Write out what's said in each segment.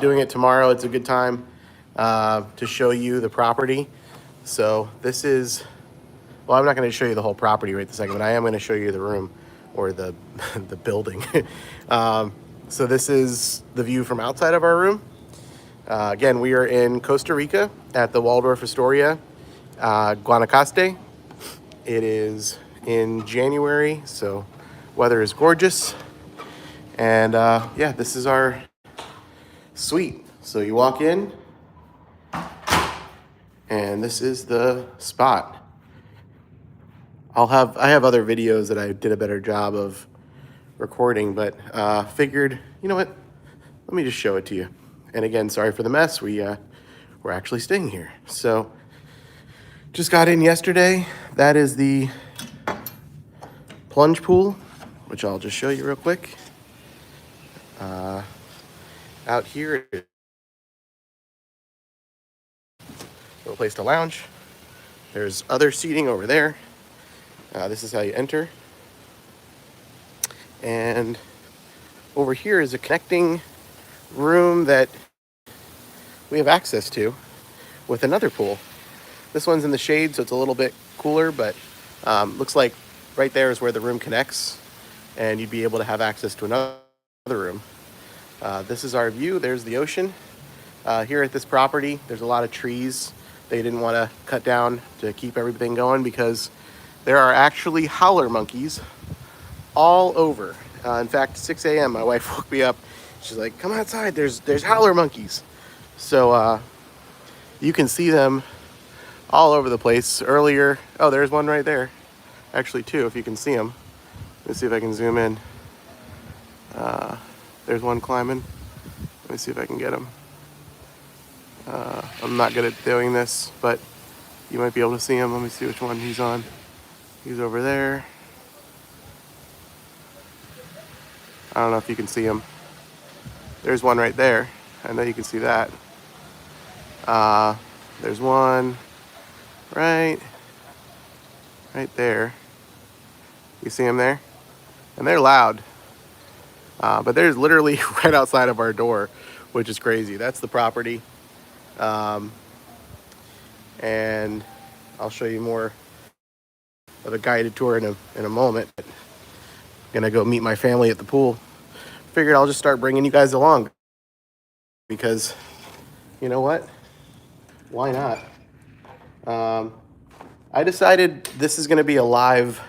doing it tomorrow. It's a good time to show you the property. So this is, well, I'm not going to show you the whole property right this second, but I am going to show you the room or the the building. So this is the view from outside of our room. Again, we are in Costa Rica at the Waldorf Astoria, Guanacaste. It is in January, so weather is gorgeous. And yeah, this is our suite. So you walk in, and this is the spot. I have other videos that I did a better job of recording, but figured, you know what? Let me just show it to you. And again, sorry for the mess. We're actually staying here. So just got in yesterday. That is the plunge pool, which I'll just show you real quick. Out here, a little place to lounge. There's other seating over there. This is how you enter. And over here is a connecting room that we have access to with another pool. This one's in the shade, so it's a little bit cooler, but looks like right there is where the room connects, and you'd be able to have access to another room. This is our view. There's the ocean. Here at this property, there's a lot of trees. They didn't want to cut down to keep everything going because there are actually howler monkeys all over. In fact, 6 a.m. my wife woke me up. She's like, "Come outside. There's howler monkeys." So you can see them all over the place. Earlier, oh, there's one right there. Actually, two, if you can see them. Let's see if I can zoom in. There's one climbing. Let me see if I can get him. I'm not good at doing this, but you might be able to see him. Let me see which one he's on. He's over there. I don't know if you can see him. There's one right there. I know you can see that. There's one right there. You see him there? And they're loud. But there's literally right outside of our door, which is crazy. That's the property. And I'll show you more of a guided tour in a moment. I'm gonna go meet my family at the pool. Figured I'll just start bringing you guys along because you know what? Why not? I decided this is gonna be a live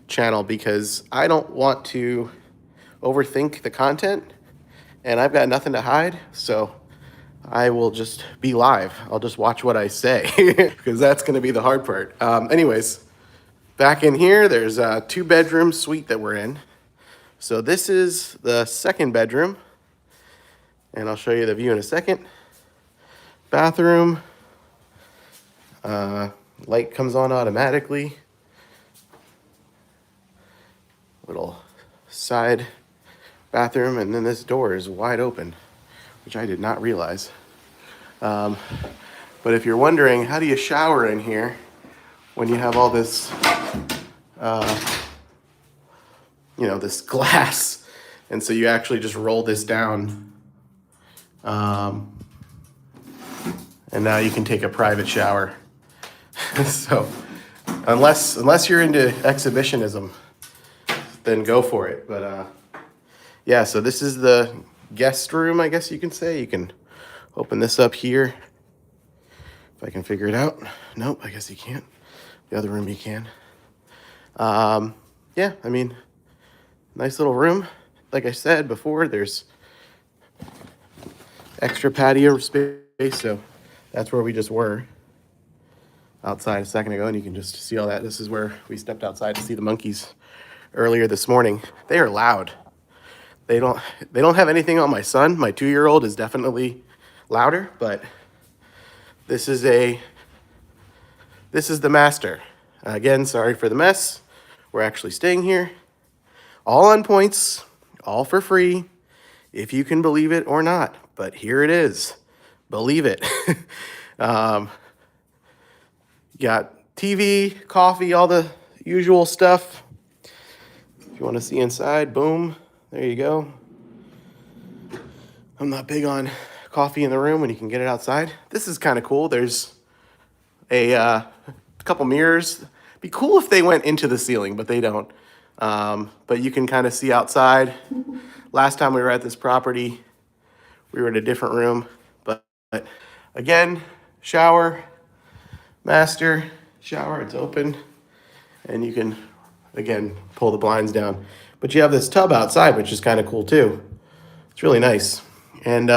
channel because I don't want to overthink the content, and I've got nothing to hide, so I will just be live. I'll just watch what I say because that's going to be the hard part. Anyways, back in here, there's a 2-bedroom suite that we're in. So this is the second bedroom, and I'll show you the view in a second. Bathroom, light comes on automatically. Little side bathroom, and then this door is wide open, which I did not realize. But if you're wondering, how do you shower in here when you have all this, this glass? And so you actually just roll this down. And now you can take a private shower. So unless you're into exhibitionism, then go for it. But yeah, so this is the guest room, I guess you can say. You can open this up here. If I can figure it out. Nope, I guess you can't. The other room you can. Yeah, I mean, nice little room. Like I said before, there's extra patio space, so that's where we just were outside a second ago, and you can just see all that. This is where we stepped outside to see the monkeys earlier this morning. They are loud. They don't have anything on my son. My 2-year-old is definitely louder, but this is the master. Again, sorry for the mess. We're actually staying here. All on points, all for free, if you can believe it or not. But here it is. Believe it. You got TV, coffee, all the usual stuff. If you want to see inside, boom, there you go. I'm not big on coffee in the room when you can get it outside. This is kind of cool. There's a couple mirrors. Be cool if they went into the ceiling, but they don't. But you can kind of see outside. Last time we were at this property, we were in a different room. But again, shower, master, shower, it's open. And you can, again, pull the blinds down. But you have this tub outside, which is kind of cool too. It's really nice. And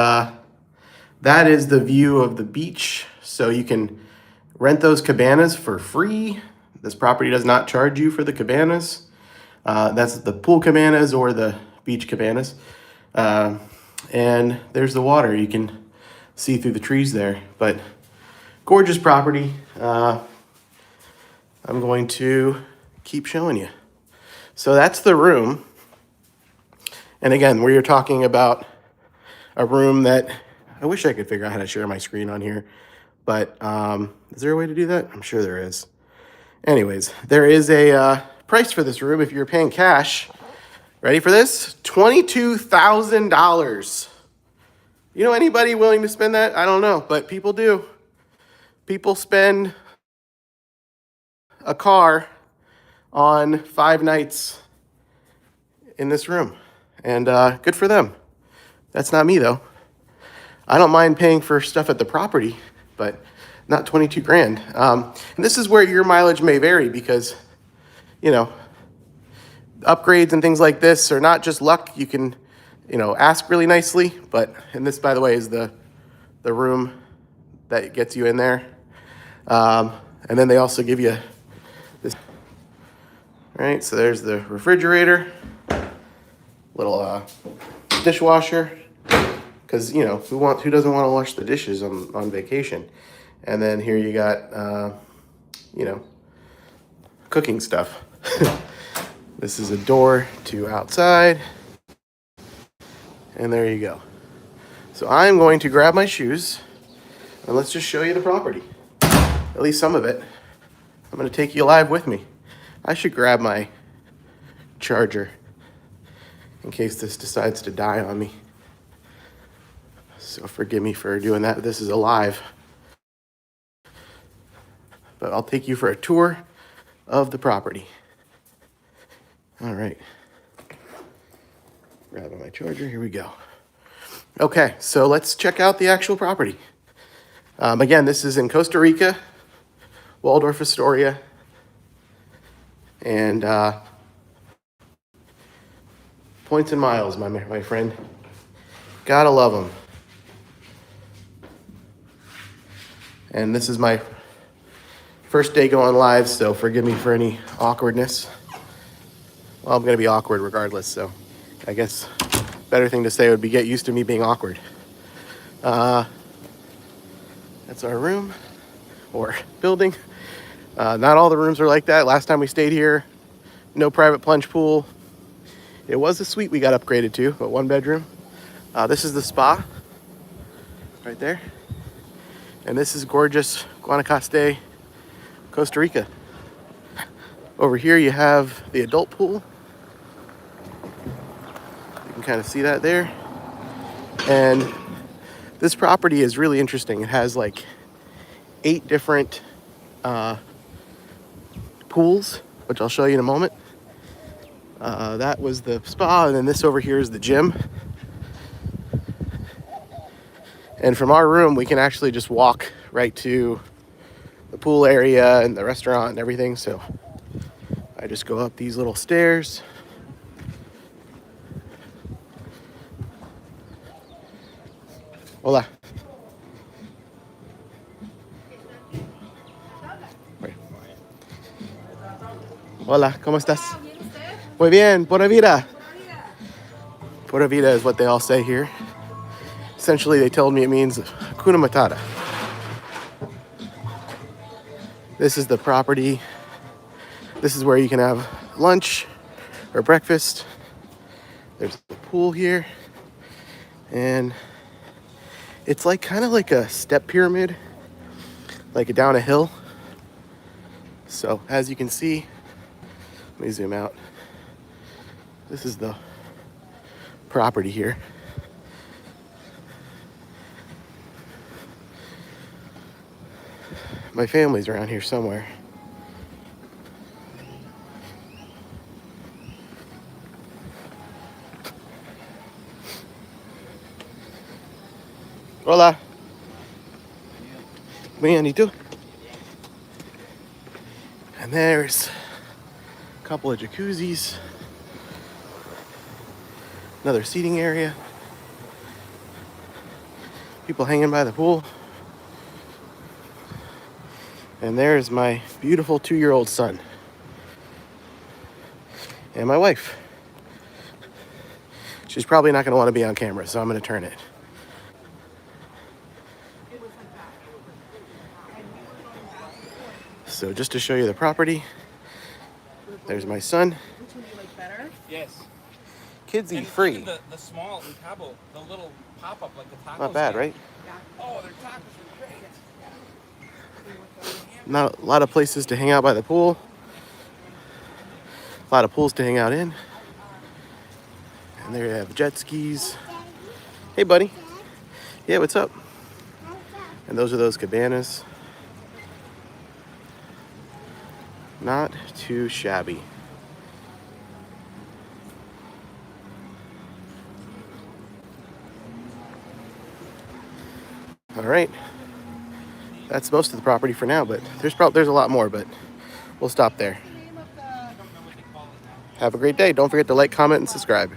that is the view of the beach. So you can rent those cabanas for free. This property does not charge you for the cabanas. That's the pool cabanas or the beach cabanas. And there's the water. You can see through the trees there. But gorgeous property. I'm going to keep showing you. So that's the room. And again, we are talking about a room that I wish I could figure out how to share my screen on here. But is there a way to do that? I'm sure there is. Anyways, there is a price for this room if you're paying cash. Ready for this? $22,000. You know anybody willing to spend that? I don't know, but people do. People spend a car on 5 nights in this room. And good for them. That's not me, though. I don't mind paying for stuff at the property, but not 22 grand. And this is where your mileage may vary because, you know, upgrades and things like this are not just luck. You can, you know, ask really nicely. But, and this, by the way, is the room that gets you in there. And then they also give you this. All right, so there's the refrigerator, little dishwasher, because, you know, who doesn't want to wash the dishes on vacation? And then here you got, you know, cooking stuff. This is a door to outside. And there you go. So I'm going to grab my shoes and let's just show you the property. At least some of it. I'm going to take you live with me. I should grab my charger in case this decides to die on me. So forgive me for doing that. This is a live. But I'll take you for a tour of the property. All right. Grabbing my charger. Here we go. Okay, so let's check out the actual property. Again, this is in Costa Rica, Waldorf Astoria. And points and miles, my friend. Gotta love them. And this is my first day going live, so forgive me for any awkwardness. Well, I'm going to be awkward regardless, so I guess better thing to say would be get used to me being awkward. That's our room, or building. Not all the rooms are like that. Last time we stayed here, no private plunge pool. It was a suite we got upgraded to, but 1 bedroom. This is the spa, right there. And this is gorgeous Guanacaste, Costa Rica. Over here you have the adult pool. You can kind of see that there. And this property is really interesting. It has like 8 different pools, which I'll show you in a moment. That was the spa, and then this over here is the gym. And from our room, we can actually just walk right to the pool area and the restaurant and everything. So I just go up these little stairs. Hola. Hola, ¿cómo estás? Muy bien, pura vida. Pura vida is what they all say here. Essentially, they told me it means Hakuna Matata. This is the property. This is where you can have lunch or breakfast. There's the pool here. And it's like kind of like a step pyramid, like down a hill. So as you can see, let me zoom out. This is the property here. My family's around here somewhere. Hola. Bienito. And there's a couple of jacuzzis. Another seating area. People hanging by the pool. And there's my beautiful 2-year-old son. And my wife. She's probably not going to want to be on camera, so I'm going to turn it. So just to show you the property, there's my son. Which one do you like better? Yes. Kids eat And free. even the small Cabo, the little pop-up like the tacos. Not bad, stand. right? Oh, their tacos are great. Not a lot of places to hang out by the pool. A lot of pools to hang out in. And there you have jet skis. Hey, buddy. Yeah, what's up? And those are those cabanas. Not too shabby. All right. That's most of the property for now, but there's a lot more, but we'll stop there. Have a great day. Don't forget to like, comment, and subscribe.